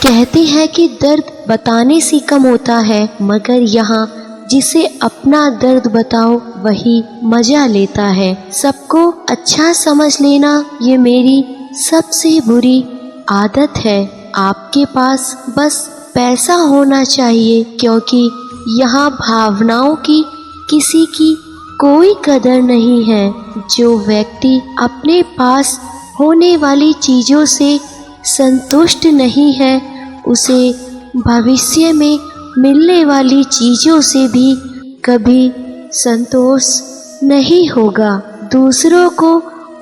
कहते हैं कि दर्द बताने से कम होता है, मगर यहाँ जिसे अपना दर्द बताओ वही मजा लेता है। सबको अच्छा समझ लेना ये मेरी सबसे बुरी आदत है। आपके पास बस पैसा होना चाहिए, क्योंकि यहाँ भावनाओं की किसी की कोई कदर नहीं है। जो व्यक्ति अपने पास होने वाली चीज़ों से संतुष्ट नहीं है, उसे भविष्य में मिलने वाली चीज़ों से भी कभी संतोष नहीं होगा। दूसरों को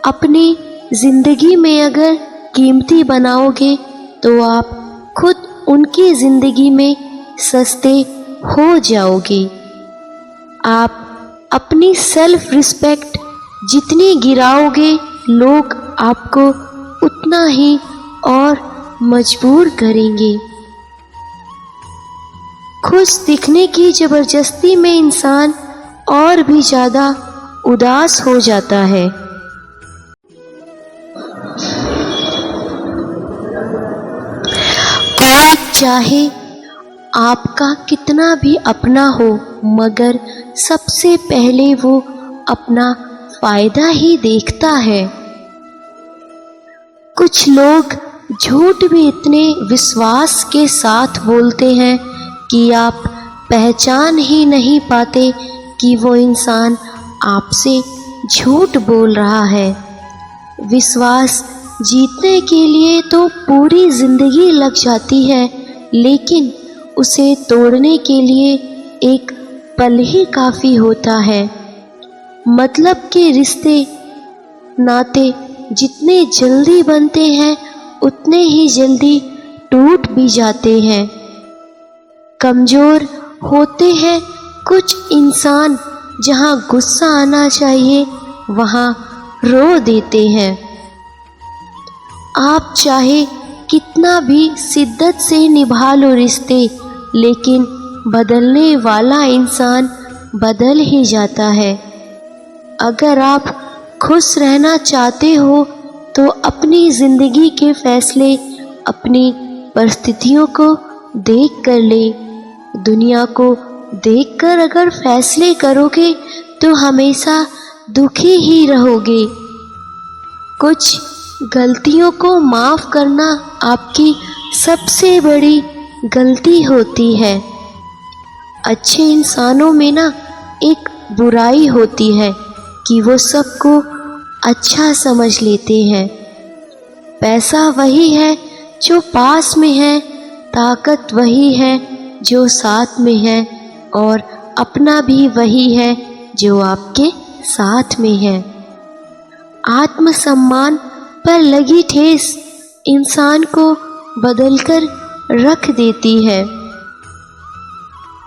अपनी ज़िंदगी में अगर कीमती बनाओगे तो आप खुद उनकी ज़िंदगी में सस्ते हो जाओगे। आप अपनी सेल्फ रिस्पेक्ट जितनी गिराओगे, लोग आपको उतना ही और मजबूर करेंगे। खुश दिखने की ज़बरदस्ती में इंसान और भी ज़्यादा उदास हो जाता है। कोई चाहे आपका कितना भी अपना हो, मगर सबसे पहले वो अपना फ़ायदा ही देखता है। कुछ लोग झूठ भी इतने विश्वास के साथ बोलते हैं कि आप पहचान ही नहीं पाते कि वो इंसान आपसे झूठ बोल रहा है। विश्वास जीतने के लिए तो पूरी ज़िंदगी लग जाती है, लेकिन उसे तोड़ने के लिए एक पल ही काफ़ी होता है। मतलब के रिश्ते नाते जितने जल्दी बनते हैं, उतने ही जल्दी टूट भी जाते हैं। कमज़ोर होते हैं कुछ इंसान, जहाँ गुस्सा आना चाहिए वहाँ रो देते हैं। आप चाहे कितना भी शिद्दत से निभा लो रिश्ते, लेकिन बदलने वाला इंसान बदल ही जाता है। अगर आप खुश रहना चाहते हो तो अपनी ज़िंदगी के फैसले अपनी परिस्थितियों को देख कर ले। दुनिया को देखकर अगर फैसले करोगे तो हमेशा दुखी ही रहोगे। कुछ गलतियों को माफ़ करना आपकी सबसे बड़ी गलती होती है। अच्छे इंसानों में ना एक बुराई होती है कि वो सबको अच्छा समझ लेते हैं। पैसा वही है जो पास में है, ताकत वही है जो साथ में है, और अपना भी वही है जो आपके साथ में है। आत्मसम्मान पर लगी ठेस इंसान को बदलकर रख देती है।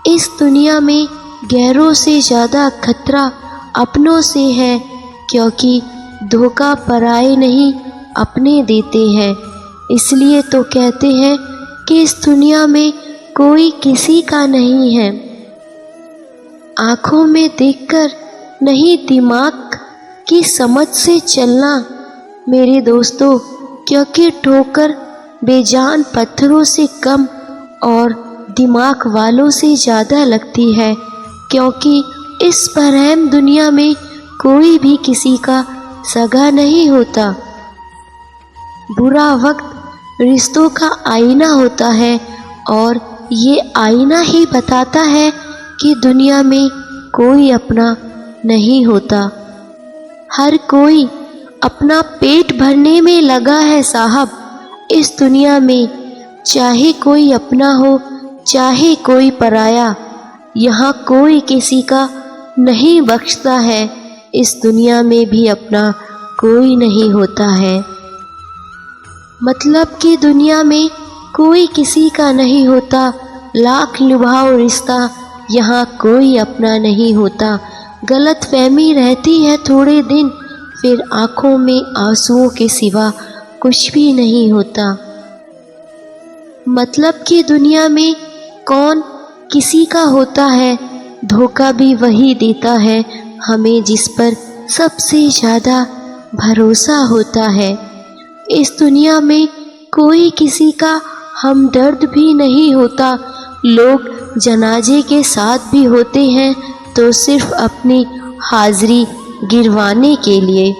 इस दुनिया में गैरों से ज़्यादा खतरा अपनों से है, क्योंकि धोखा पराए नहीं अपने देते हैं। इसलिए तो कहते हैं कि इस दुनिया में कोई किसी का नहीं है। आँखों में देखकर नहीं, दिमाग की समझ से चलना मेरे दोस्तों, क्योंकि ठोकर बेजान पत्थरों से कम और दिमाग वालों से ज़्यादा लगती है, क्योंकि इस बरहम दुनिया में कोई भी किसी का सगा नहीं होता। बुरा वक्त रिश्तों का आईना होता है, और ये आईना ही बताता है कि दुनिया में कोई अपना नहीं होता। हर कोई अपना पेट भरने में लगा है साहब। इस दुनिया में चाहे कोई अपना हो चाहे कोई पराया, यहाँ कोई किसी का नहीं बख्शता है। इस दुनिया में भी अपना कोई नहीं होता है। मतलब कि दुनिया में कोई किसी का नहीं होता। लाख निभाओ रिश्ता, यहाँ कोई अपना नहीं होता। गलत फहमी रहती है थोड़े दिन, फिर आँखों में आंसुओं के सिवा कुछ भी नहीं होता। मतलब कि दुनिया में कौन किसी का होता है, धोखा भी वही देता है हमें जिस पर सबसे ज़्यादा भरोसा होता है। इस दुनिया में कोई किसी का हम दर्द भी नहीं होता। लोग जनाजे के साथ भी होते हैं तो सिर्फ अपनी हाजिरी गिरवाने के लिए।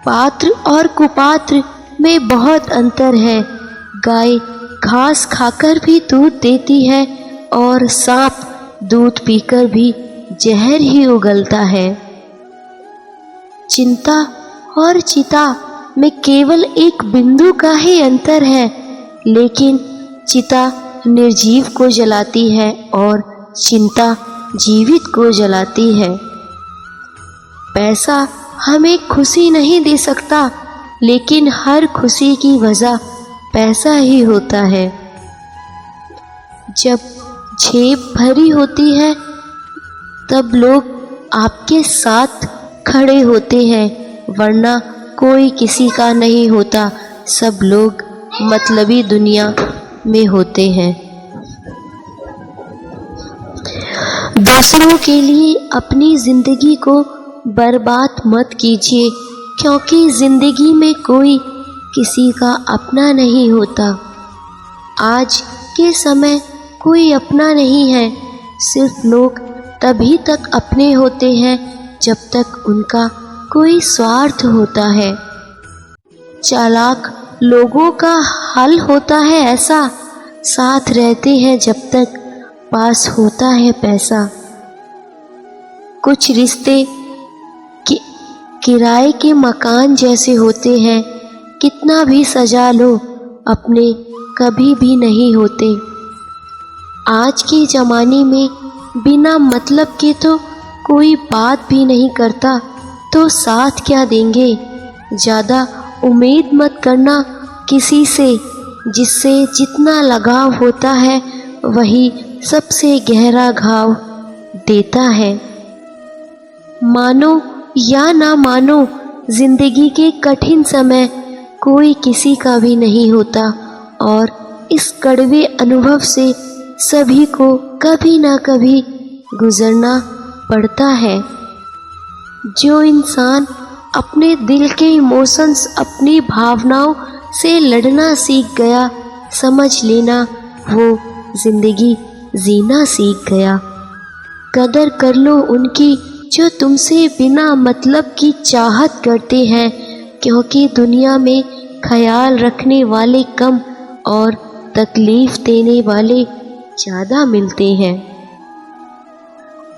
पात्र और कुपात्र में बहुत अंतर है। गाय घास खाकर भी दूध देती है और सांप दूध पीकर भी जहर ही उगलता है। चिंता और चिता में केवल एक बिंदु का ही अंतर है, लेकिन चिता निर्जीव को जलाती है और चिंता जीवित को जलाती है। पैसा हमें खुशी नहीं दे सकता, लेकिन हर खुशी की वजह पैसा ही होता है। जब जेब भरी होती है तब लोग आपके साथ खड़े होते हैं, वरना कोई किसी का नहीं होता। सब लोग मतलबी दुनिया में होते हैं। दूसरों के लिए अपनी जिंदगी को बर्बाद मत कीजिए, क्योंकि जिंदगी में कोई किसी का अपना नहीं होता। आज के समय कोई अपना नहीं है। सिर्फ लोग तभी तक अपने होते हैं जब तक उनका कोई स्वार्थ होता है। चालाक लोगों का हाल होता है ऐसा, साथ रहते हैं जब तक पास होता है पैसा। कुछ रिश्ते किराए के मकान जैसे होते हैं, कितना भी सजा लो अपने कभी भी नहीं होते। आज के ज़माने में बिना मतलब के तो कोई बात भी नहीं करता, तो साथ क्या देंगे। ज़्यादा उम्मीद मत करना किसी से। जिससे जितना लगाव होता है वही सबसे गहरा घाव देता है। मानो या ना मानो, जिंदगी के कठिन समय कोई किसी का भी नहीं होता, और इस कड़वे अनुभव से सभी को कभी ना कभी गुजरना पड़ता है। जो इंसान अपने दिल के इमोशंस, अपनी भावनाओं से लड़ना सीख गया, समझ लेना वो जिंदगी जीना सीख गया। कदर कर लो उनकी जो तुमसे बिना मतलब की चाहत करते हैं, क्योंकि दुनिया में ख्याल रखने वाले कम और तकलीफ देने वाले ज़्यादा मिलते हैं।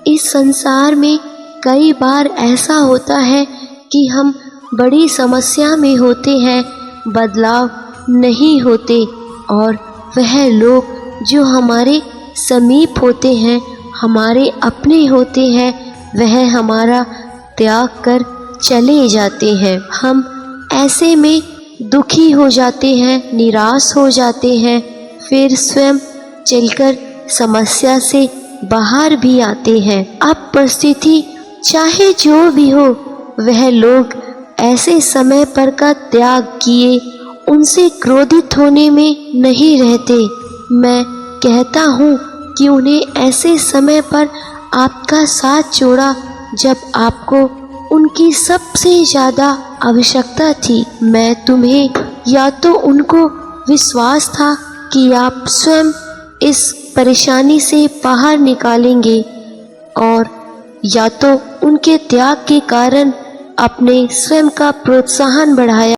इस संसार में कई बार ऐसा होता है कि हम बड़ी समस्या में होते हैं, बदलाव नहीं होते, और वह लोग जो हमारे समीप होते हैं, हमारे अपने होते हैं, वह हमारा त्याग कर चले जाते हैं। हम ऐसे में दुखी हो जाते हैं, निराश हो जाते हैं, फिर स्वयं चलकर समस्या से बाहर भी आते हैं। अब परिस्थिति चाहे जो भी हो, वह लोग ऐसे समय पर का त्याग किए उनसे क्रोधित होने में नहीं रहते। मैं कहता हूँ कि उन्हें ऐसे समय पर आपका साथ छोड़ा जब आपको उनकी सबसे ज़्यादा आवश्यकता थी। मैं तुम्हें, या तो उनको विश्वास था कि आप स्वयं इस परेशानी से बाहर निकालेंगे, और या तो उनके त्याग के कारण अपने स्वयं का प्रोत्साहन बढ़ाया।